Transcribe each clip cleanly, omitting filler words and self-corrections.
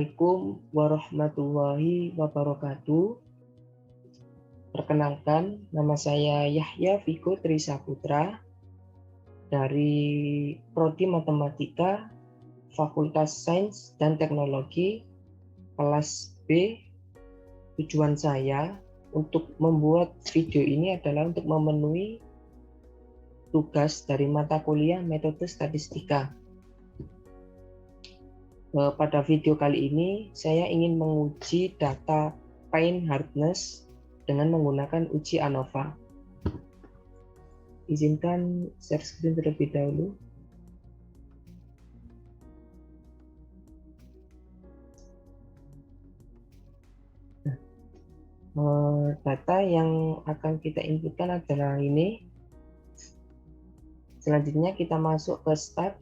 Assalamualaikum warahmatullahi wabarakatuh. Perkenalkan, nama saya Yahya Viko Trisaputra dari Prodi Matematika Fakultas Sains dan Teknologi kelas B. Tujuan saya untuk membuat video ini adalah untuk memenuhi tugas dari mata kuliah metode statistika. Pada video kali ini saya ingin menguji data paint hardness dengan menggunakan uji ANOVA. Izinkan share screen terlebih dahulu. Data yang akan kita inputkan adalah ini. Selanjutnya kita masuk ke start,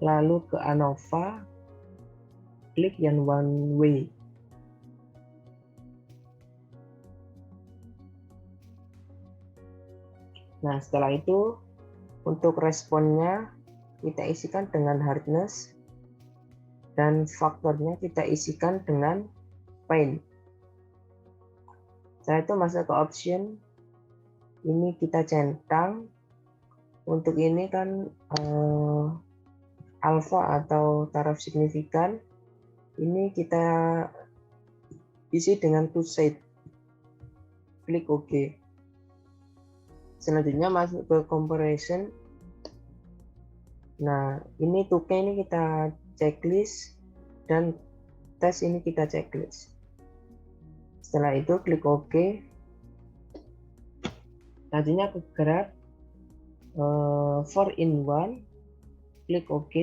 lalu ke ANOVA, klik yang one way. Nah, setelah itu untuk responnya kita isikan dengan hardness dan faktornya kita isikan dengan paint. Setelah itu masuk ke option, ini kita centang. Untuk ini kan alfa atau taraf signifikan, ini kita isi dengan two side. Klik OK. Selanjutnya masuk ke comparison. Nah, ini 2K ini kita checklist dan tes ini kita checklist. Setelah itu klik OK. Selanjutnya ke graph 4-in-1, klik OK.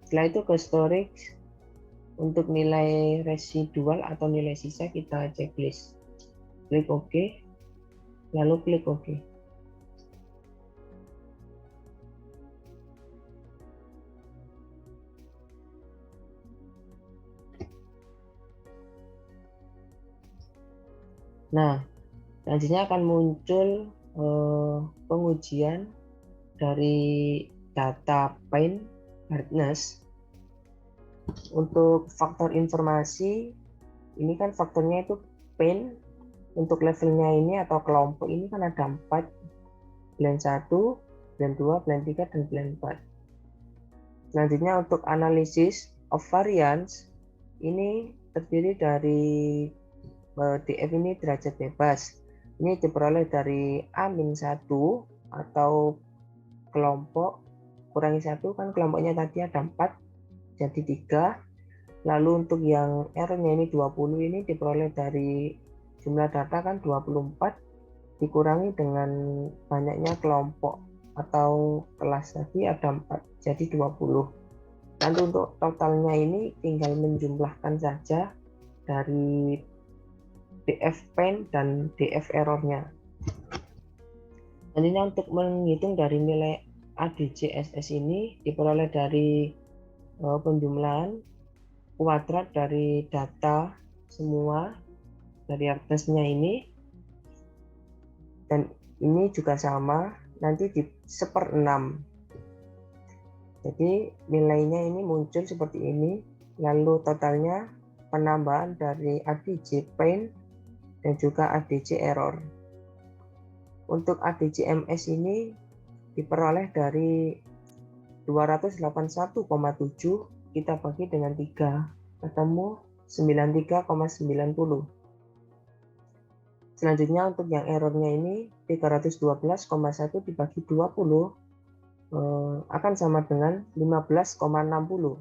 Setelah itu ke storage, untuk nilai residual atau nilai sisa kita checklist. Klik OK, lalu klik OK. Nah, selanjutnya akan muncul pengujian dari data paint hardness. Untuk faktor informasi, ini kan faktornya itu paint. Untuk levelnya ini atau kelompok ini kan ada 4, blend 1, blend 2, blend 3, dan blend 4. Selanjutnya untuk analisis of variance, ini terdiri dari DF ini derajat bebas. Ini diperoleh dari A-1 atau kelompok kurangi 1, kan kelompoknya tadi ada 4 jadi 3. Lalu untuk yang errornya ini 20, ini diperoleh dari jumlah data kan 24 dikurangi dengan banyaknya kelompok atau kelas tadi ada 4 jadi 20. Nanti untuk totalnya ini tinggal menjumlahkan saja dari DF paint dan DF errornya. Nantinya untuk menghitung dari nilai ADCSS ini diperoleh dari penjumlahan kuadrat dari data semua dari hardness-nya ini, dan ini juga sama nanti di 1/6. Jadi nilainya ini muncul seperti ini, lalu totalnya penambahan dari ADC paint dan juga ADC error. Untuk ADC MS ini diperoleh dari 281,7 kita bagi dengan 3, ketemu 93,90. Selanjutnya untuk yang errornya ini 312,1 dibagi 20 akan sama dengan 15,60.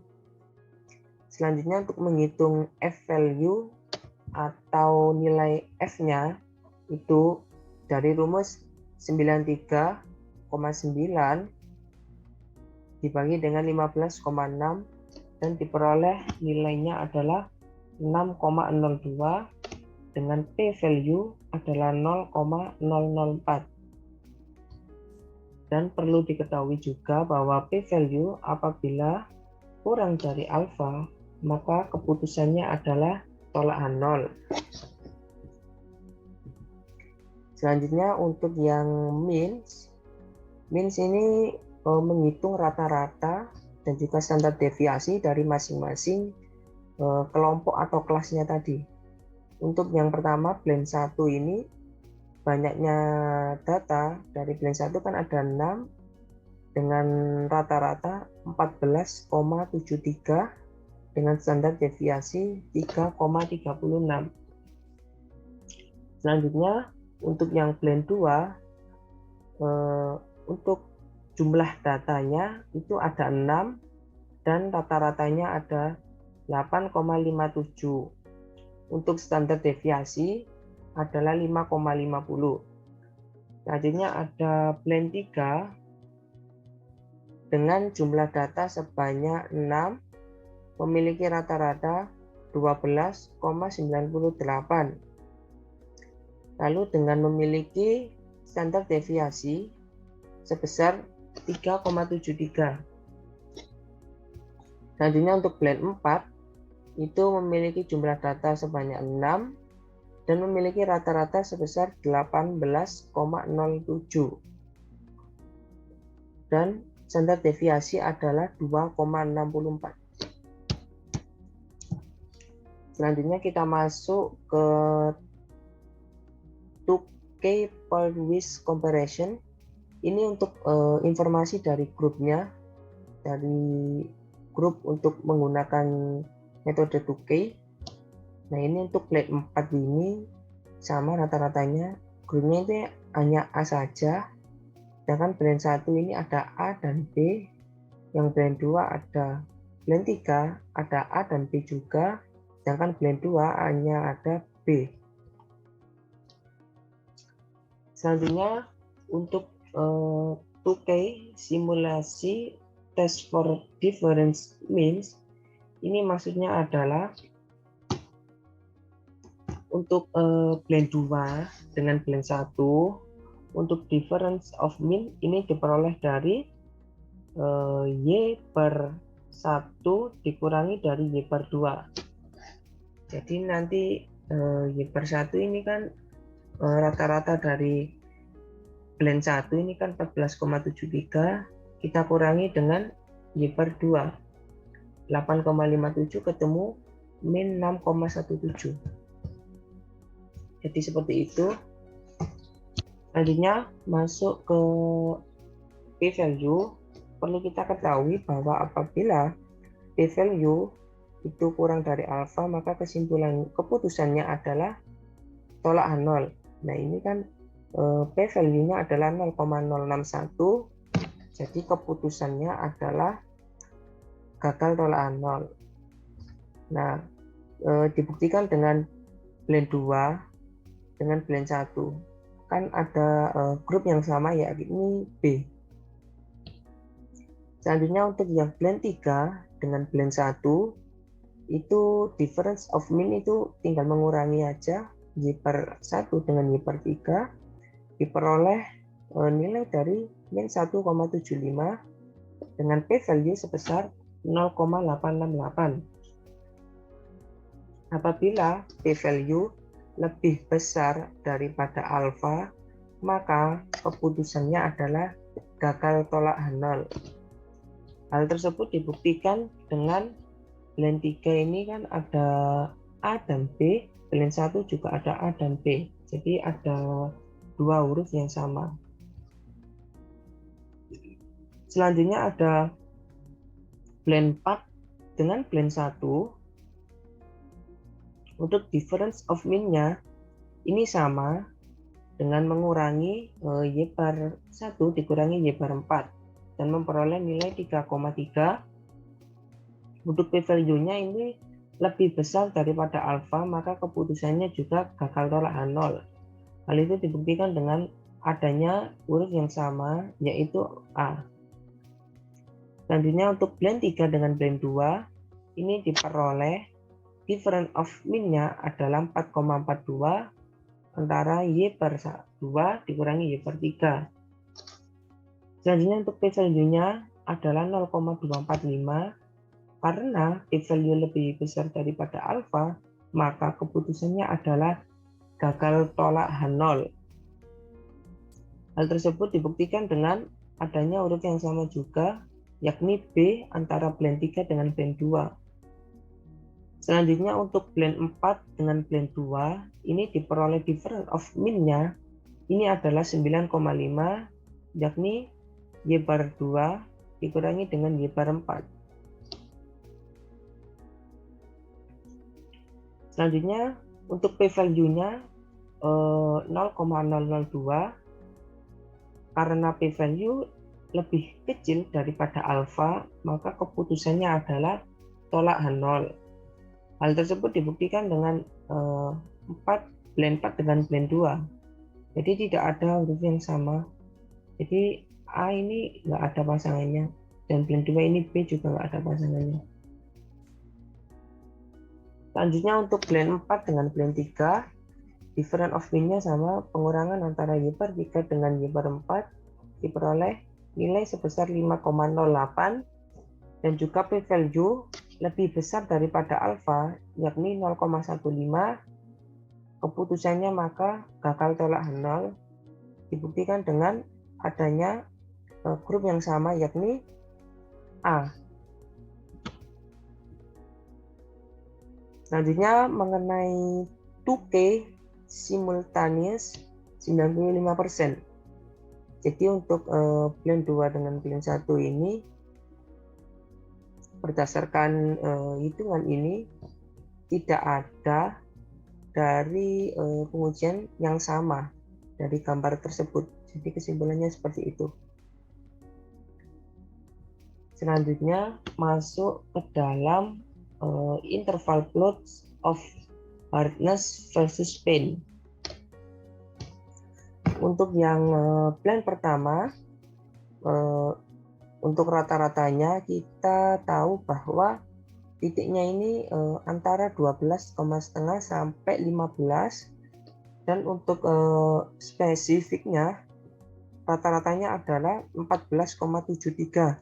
Selanjutnya untuk menghitung F value atau nilai F-nya itu dari rumus 93,9 dibagi dengan 15,6 dan diperoleh nilainya adalah 6,02 dengan P value adalah 0,004. Dan perlu diketahui juga bahwa P value apabila kurang dari alfa maka keputusannya adalah tolakan 0. Selanjutnya untuk yang means ini menghitung rata-rata dan juga standar deviasi dari masing-masing kelompok atau kelasnya tadi. Untuk yang pertama, blend 1 ini banyaknya data dari blend 1 kan ada 6 dengan rata-rata 14,73 dengan standar deviasi 3,36. Selanjutnya untuk yang blend 2 untuk jumlah datanya itu ada 6 dan rata-ratanya ada 8,57. Untuk standar deviasi adalah 5,50. Selanjutnya ada blend 3 dengan jumlah data sebanyak 6 memiliki rata-rata 12,98. Lalu dengan memiliki standar deviasi sebesar 3,73. Selanjutnya untuk blend 4 itu memiliki jumlah data sebanyak 6 dan memiliki rata-rata sebesar 18,07 dan standar deviasi adalah 2,64. Selanjutnya kita masuk ke 2K per Lewis comparison. Ini untuk informasi dari grupnya, dari grup untuk menggunakan metode 2K. Nah, ini untuk blend 4 ini sama rata-ratanya, grupnya itu hanya A saja. Sedangkan blend 1 ini ada A dan B, yang blend 2 ada blend 3 ada A dan B juga, sedangkan blend 2 hanya ada B. Selanjutnya untuk 2K simulasi test for difference means, ini maksudnya adalah untuk blend 2 dengan blend 1 untuk difference of mean ini diperoleh dari Y per 1 dikurangi dari Y per 2. Jadi nanti Y per 1 ini kan rata-rata dari blend 1 ini kan 14,73, kita kurangi dengan Y per 2, 8,57 ketemu min 6,17. Jadi seperti itu. Selanjutnya masuk ke p-value. Perlu kita ketahui bahwa apabila p-value itu kurang dari alfa, maka keputusannya adalah tolak nol. Nah, ini kan p-value-nya adalah 0,061, jadi keputusannya adalah gagal tolak nol. Nah, dibuktikan dengan blend 2 dengan blend 1. Kan ada grup yang sama, yakni B. Selanjutnya untuk yang blend 3 dengan blend 1 itu difference of mean itu tinggal mengurangi aja Y per 1 dengan Y per 3, diperoleh nilai dari min 1,75 dengan p-value sebesar 0,868. Apabila p-value lebih besar daripada alfa, maka keputusannya adalah gagal tolak nol. Hal tersebut dibuktikan dengan blend 3 ini kan ada A dan B, blend 1 juga ada A dan B. Jadi ada dua huruf yang sama. Selanjutnya ada blend 4 dengan blend 1. Untuk difference of mean-nya ini sama dengan mengurangi Y per 1 dikurangi Y per 4 dan memperoleh nilai 3,3. Untuk p-value-nya ini lebih besar daripada alfa, maka keputusannya juga gagal tolak nol. Hal itu dibuktikan dengan adanya huruf yang sama, yaitu A. Selanjutnya untuk blend 3 dengan blend 2, ini diperoleh difference of mean-nya adalah 4,42 antara Y per 2 dikurangi Y per 3. Selanjutnya untuk p-value-nya adalah 0,245. Karena p-value lebih besar daripada alfa, maka keputusannya adalah gagal tolak nol. Hal tersebut dibuktikan dengan adanya huruf yang sama juga, yakni B antara blend 3 dengan blend 2. Selanjutnya untuk blend 4 dengan blend 2, ini diperoleh difference of mean-nya ini adalah 9,5, yakni Y bar 2 dikurangi dengan Y bar 4. Selanjutnya untuk p-value-nya 0,002, karena p-value lebih kecil daripada alfa, maka keputusannya adalah tolak H0. Hal tersebut dibuktikan dengan 4 blend 4 dengan blend 2. Jadi tidak ada huruf yang sama. Jadi A ini nggak ada pasangannya, dan blend 2 ini B juga nggak ada pasangannya. Selanjutnya untuk blend 4 dengan blend 3, difference of mean-nya sama, pengurangan antara Y bar 3 dengan Y bar 4 diperoleh nilai sebesar 5,08, dan juga p-value lebih besar daripada alfa, yakni 0,15. Keputusannya maka gagal tolak H0, dibuktikan dengan adanya grup yang sama, yakni A. Selanjutnya mengenai 2K simultaneous 95%. Jadi untuk blend 2 dengan blend 1 ini berdasarkan hitungan ini tidak ada dari pengujian yang sama dari gambar tersebut. Jadi kesimpulannya seperti itu. Selanjutnya masuk ke dalam interval plots of hardness versus pain. Untuk yang blend pertama, untuk rata-ratanya kita tahu bahwa titiknya ini antara 12,5 sampai 15, dan untuk spesifiknya rata-ratanya adalah 14,73.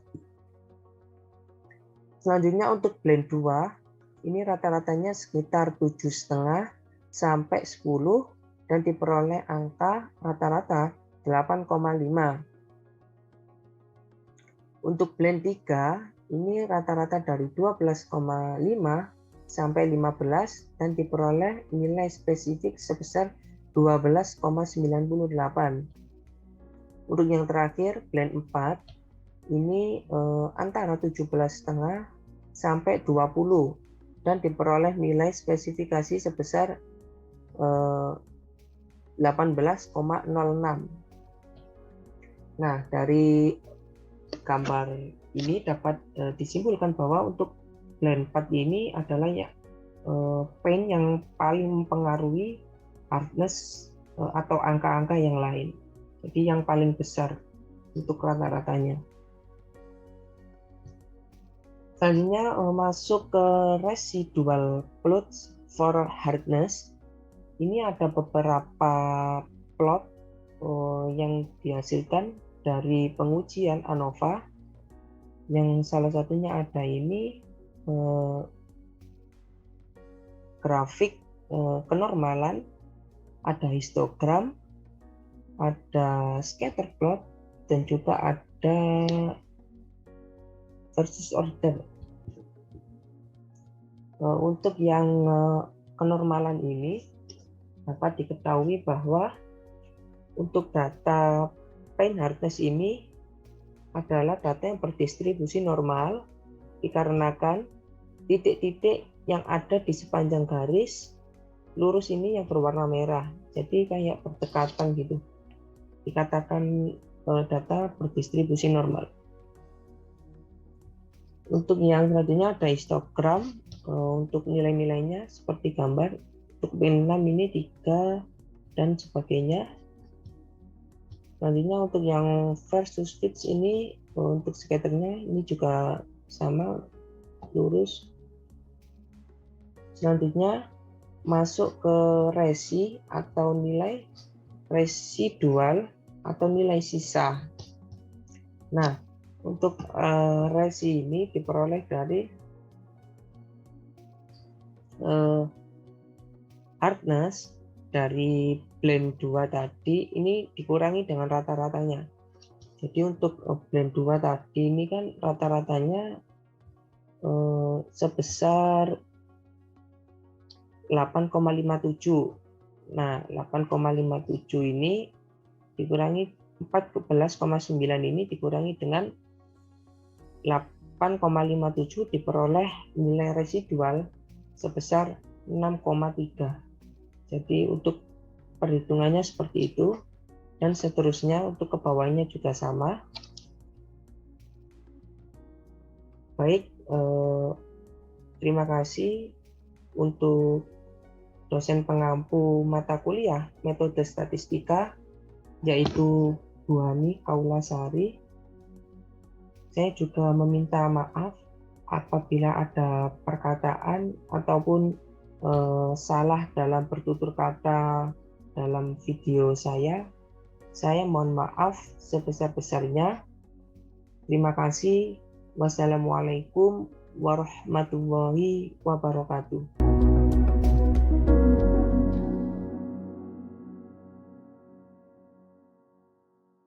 Selanjutnya untuk blend 2, ini rata-ratanya sekitar 7,5 sampai 10, dan diperoleh angka rata-rata 8,5. Untuk blend 3, ini rata-rata dari 12,5 sampai 15, dan diperoleh nilai spesifik sebesar 12,98. Untuk yang terakhir, blend 4, ini antara 17,5 sampai 20, dan diperoleh nilai spesifikasi sebesar 18,06. Nah, dari gambar ini dapat disimpulkan bahwa untuk blend 4 ini adalah pain yang paling mempengaruhi hardness atau angka-angka yang lain. Jadi yang paling besar untuk rata-ratanya. Selanjutnya masuk ke residual plots for hardness. Ini ada beberapa plot yang dihasilkan dari pengujian ANOVA, yang salah satunya ada ini grafik kenormalan, ada histogram, ada scatter plot, dan juga ada versus order. Untuk yang kenormalan ini dapat diketahui bahwa untuk data pain hardness ini adalah data yang berdistribusi normal, dikarenakan titik-titik yang ada di sepanjang garis lurus ini yang berwarna merah, jadi kayak berdekatan gitu, dikatakan data berdistribusi normal. Untuk yang selanjutnya ada histogram, untuk nilai-nilainya seperti gambar. Untuk pin 6 ini 3 dan sebagainya. Selanjutnya untuk yang versus fits ini, untuk scatternya ini juga sama, lurus. Selanjutnya masuk ke resi atau nilai residual atau nilai sisa. Nah, untuk resi ini diperoleh dari hardness dari blend 2 tadi, ini dikurangi dengan rata-ratanya. Jadi untuk blend 2 tadi ini kan rata-ratanya sebesar 8,57. Nah, 8,57 ini dikurangi 14,9 ini dikurangi dengan 8,57 diperoleh nilai residual sebesar 6,3. Jadi untuk perhitungannya seperti itu, dan seterusnya untuk ke bawahnya juga sama. Baik, terima kasih untuk dosen pengampu mata kuliah metode statistika, yaitu Bu Hani Kaulasari. Saya juga meminta maaf apabila ada perkataan ataupun salah dalam bertutur kata dalam video saya. Saya mohon maaf sebesar-besarnya. Terima kasih. Wassalamualaikum warahmatullahi wabarakatuh.